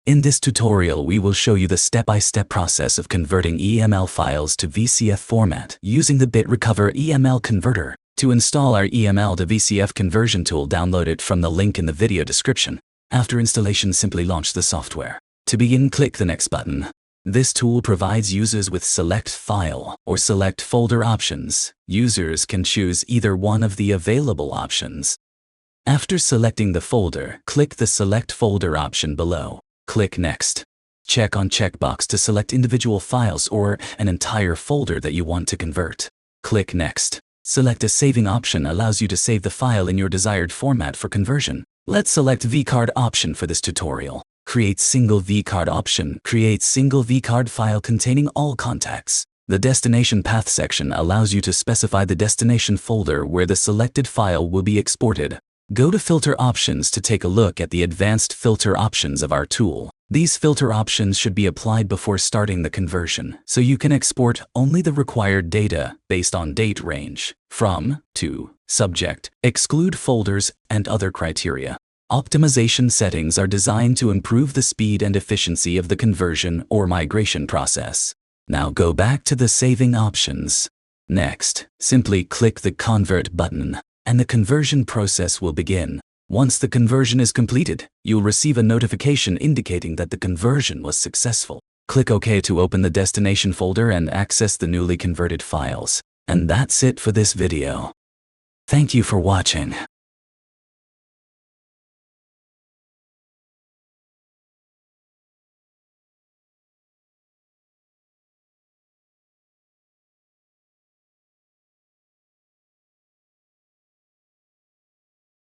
In this tutorial, we will show you the step-by-step process of converting EML files to VCF format using the BitRecover EML converter. To install our EML to VCF conversion tool, download it from the link in the video description. After installation, simply launch the software. To begin, click the Next button. This tool provides users with Select File or Select Folder options. Users can choose either one of the available options. After selecting the folder, click the Select Folder option below. Click Next. Check on checkbox to select individual files or an entire folder that you want to convert. Click Next. Select a saving option allows you to save the file in your desired format for conversion. Let's select vCard option for this tutorial. Create single vCard option. Create single vCard file containing all contacts. The destination path section allows you to specify the destination folder where the selected file will be exported. Go to Filter Options to take a look at the advanced filter options of our tool. These filter options should be applied before starting the conversion, so you can export only the required data based on date range, from, to, subject, exclude folders, and other criteria. Optimization settings are designed to improve the speed and efficiency of the conversion or migration process. Now go back to the saving options. Next, simply click the Convert button, and the conversion process will begin. Once the conversion is completed, you'll receive a notification indicating that the conversion was successful. Click OK to open the destination folder and access the newly converted files. And that's it for this video. Thank you for watching.